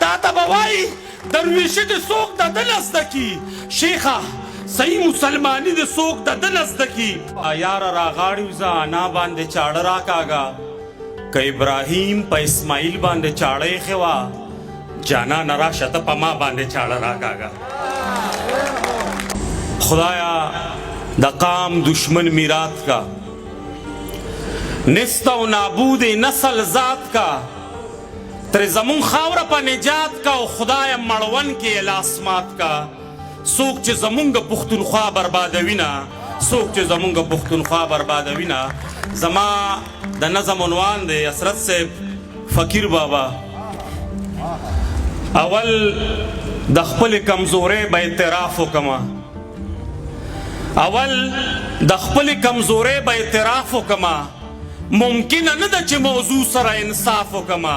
تا ته به وایي درویشي دې څوک د ده نه زده کي شیخه صحیح مسلماني دې څوک د ده نه زده کي یاره راغاړي وزه انا باندې چاړه راکاږه که ابراهیم په اسماعیل باندې چاړه ایښې وه جانانه راشه ته په ما باندې چاړه راکاږه خدایا د قام دشمن میرات کا نست و نابود نسل ذات کا تر زمون خاوره په نجات کا او خدایا مړون کې الاسمات کا څوک چې زمونږ پښتونخوا بربادوي نه څوک چې زمونږ پښتونخوا بربادوي نه زما د نظم عنوان دی حسرت صاحب فقیر بابا اول د خپل کمزورۍ به اعتراف وکما اول د خپل کمزورۍ به اعتراف وکما ممکنه نه ده چې موضوع سره انصاف وکما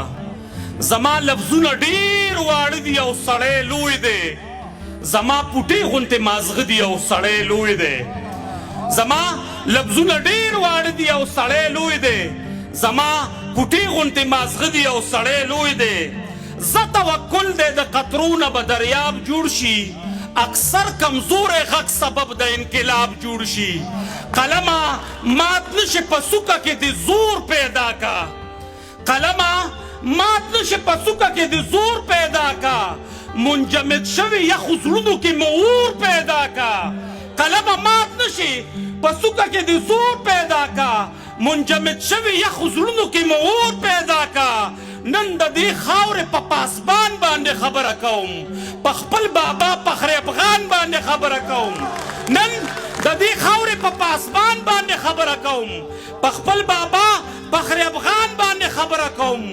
زما لفظونه ډیر واړه دي او سړی لوی دی زما پوټې غونتې مازغه دي او سړی لوی دی زما لفظونه ډیر واړه دي او سړی لوی دی زما پوټې غونتې مازغه دي او سړی لوی دی زه توکل دی د قطرونه به دریاب جوړ شي اکثر کمزوری غږ سبب د انقلاب جوړ شي قلمه مات نشي په څوکه کې د زور پیدا کا قلمه مات نشي په څوکه کې د زور پیدا کا منجمد شوي یخو زړونو کې مور پیدا کا قلمه مات نشي په څوکه کې د زور پیدا کا منجمد شوي یخو زړونو کې مور پیدا کا نن د دې خاورې په پاسبان باندې خبره کوم په خپل بابا فخر افغان باندې خبره کوم نن د دې خاورې په پاسبان باندې خبره کوم په خپل بابا فخر افغان باندې خبره کوم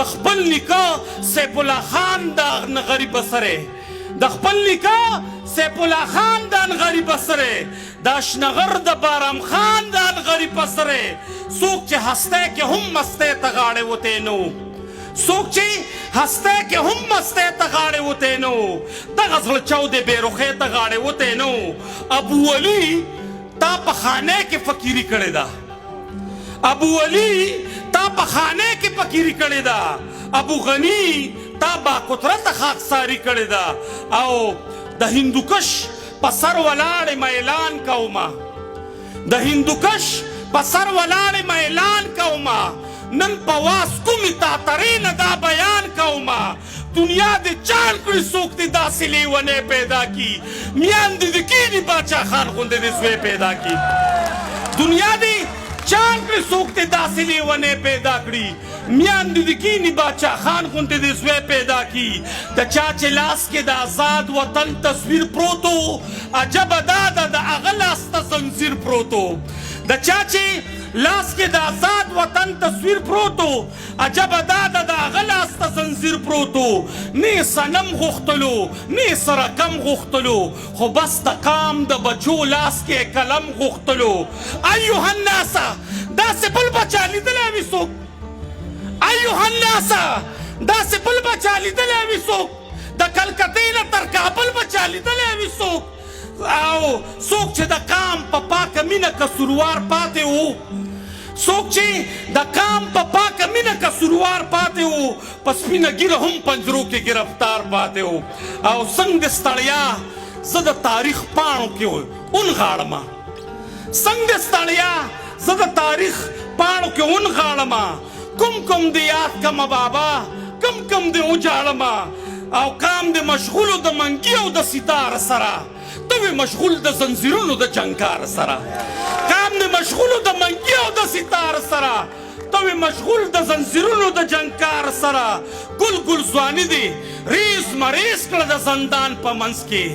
د خپل نیکه سیف الله خان د غریب سره د خپل نیکه سیف الله خان د غریب سره د اشنغر د بارام خان د غریب سره څوک چې هسته کې هم مسته ته غاړه وته نو څوک چې هسته کې هم مسته ته غاړه وته نو دغه زړه چاودې بیروخې ته غاړه وته نو ابو علي تا په خانه کې فقیری کړې ده ابو علي تا په خانه کې فقیری کړې ده ابو غنی تا با قدرت خاکساری کړې ده او د هندوکش په سر ولاړې ما اعلان کوما د هندوکش په سر ولاړې ما اعلان کوما نن په واس کومې تاترې نه دا بیان کوما دنیا دې چال کړي څوک دې داسې لیونی پیدا کي میاندې دې کیني باچا خان غوندې دې زوی پیدا کي دنیا دې چال کړي څوک دې داسې لیونی پیدا کړي میاندې دې کیني باچا خان غوندې دې زوی پیدا کي د چا چې لاس کې د آزاد وطن تصویر پروتو عجبه دا ده د هغه لاس ته زنځیر پروتو د چا چې لاس کې د آزاد وطن تصویر پروتو عجبه دا ده د هغه لاس ته زنځیر پروتو نه صنم غوښتلو نه رقم غوښتلو خو بس د قام د بچو لاس کې قلم غوښتلو ایها الناس داسې بل بچا لیدلی وي څوک ایها الناس داسې بل بچا لیدلی وي څوک د کلکتې نه تر کابل بچا لیدلی وي څوک او څوک چې د قام په پاکه مینه قصوروار پاتې و څوک چې د قام په پاکه مینه قصوروار پاتې و په سپینه ږیره هم پنجرو کې ګرفتار پاتې و او څنګه ستړیا زه د تاریخ پاڼو کې ونغاړمه څنګه ستړیا زه د تاریخ پاڼو کې ونغاړمه کوم کوم دې یاد کمه بابا کم کم دې وجاړمه او قام دې مشغولو د منګي او د ستار سره ته وې مشغول د زنځیرونو د جنګار سره قام دې مشغولو د منګي او د ستار سره ته وې مشغول د زنځیرونو د جنګار سره ګل ګل ځواني دې ریز مریز کړه د زندان په منځ کې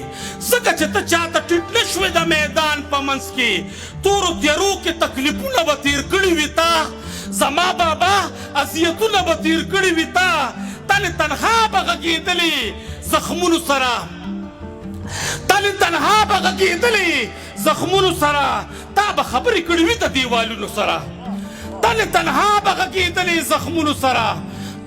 ځکه چې ته چاته ټیټ نه شوې د میدان په منځ کې تورو تیارو کې تکلیفونه به تیر کړي وي تا زما بابا اذیتونه به تیر کړي وي تا تل تنها به غږېدلې زخمونو سره تل تنها به غږېدلې زخمونو سره تا به خبرې کړې وي د دیوالونو سره تل تنها به غږېدلې زخمونو سره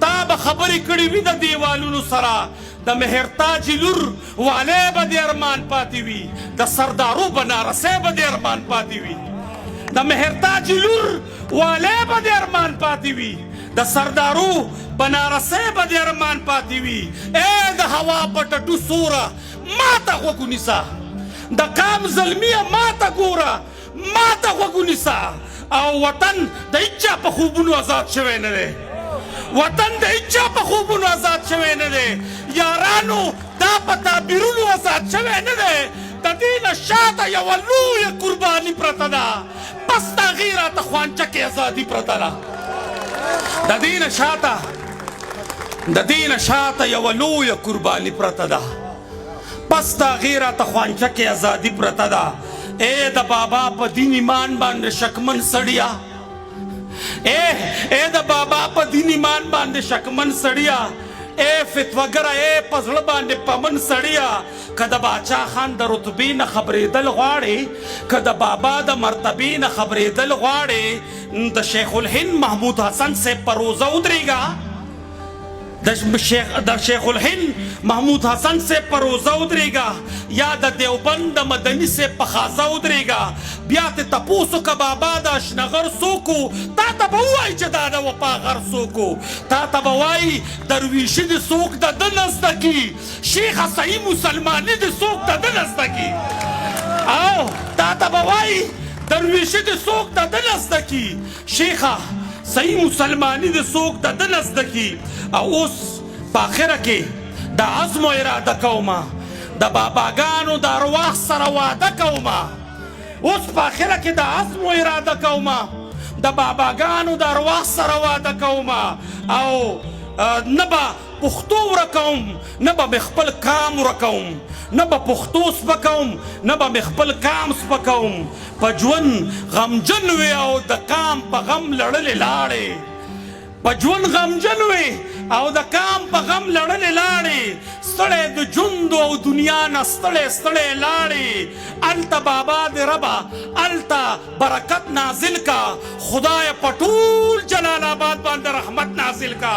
تا به خبرې کړې وي د دیوالونو سره د مهرتاج لور والی به دې ارمان پاتې وي د سردارو بنارسی به دې ارمان پاتې وي د مهرتاج لور والی به دې ارمان پاتې وي د سردارو بنارسه به د ارمان پاتې وي. ای د هوا په ټټو سوره ما ته غوږ ونیسه، د قام زلمیه ما ته ګوره، ما ته غوږ ونیسه. او وطن د هیچا په خوبونو آزاد شوی نه دی، وطن د هیچا په خوبونو آزاد شوی نه دی. یارانو دا په تعبیرونو آزاد شوی نه دی. د دې نه شاته یوه لویه قرباني پرته ده، پس د هغې راته خوانچکې ازادي پرته ده. د دې نه شاته یوه لویه قرباني پرته ده، پس د هغې راته خوانچکې ازادي پرته ده. ای د بابا په دین ایمان باندې شکمن سړیا، ای د بابا په دین ایمان باندې شکمن سړیا، ای فتوګره ای په زړه باندې پمن سړیا. که د باچا خان د رتبې نه خبرېدل غواړې، که د بابا د مرتبې نه خبرېدل غواړې، د شیخ الهند محمود حسن صاحب په روزه ودرېږه، د شیخ الهند محمود حسن صاحب په روزه ودرېږه، یا د دیوبند د مدني صاحب په خازه ودرېږه. بیا تې تپوس وکړه بابا د اشنغر څوک و، تا ته به ووایي چې دا د وفاغر څوک و، تا ته به وایي درویشي دې څوک د ده نه زده کي، شیخه صحیح مسلماني دې څوک د ده نه زده کي، او تا ته به وایي درویشي دې څوک د ده نه زده کي، شیخه صحیح مسلمانی د څوک د ده نه زده کي. او اوس په اخره کې د عزم و اراده کومه، د باباګانو د ارواح سره واده کومه، اوس په اخره کې د عزم و اراده کومه، د باباګانو د ارواح سره واده کومه. او نه به پښتو ورکوم، نه به مې خپل کام ورکوم، نه به پښتو سپکوم، نه به مې خپل کام سپکوم. په ژوند غمجن وې او د کام په غم لړلې لاړې، په ژوند غمجن وې او د کام په غم لړلې لاړې، ستړی د ژوند او دنیا نه ستړی ستړی لاړې. هلته بابا دې ربه هلته برکت نازل کا، خدایه په ټول جلال آباد باندې رحمت نازل کا.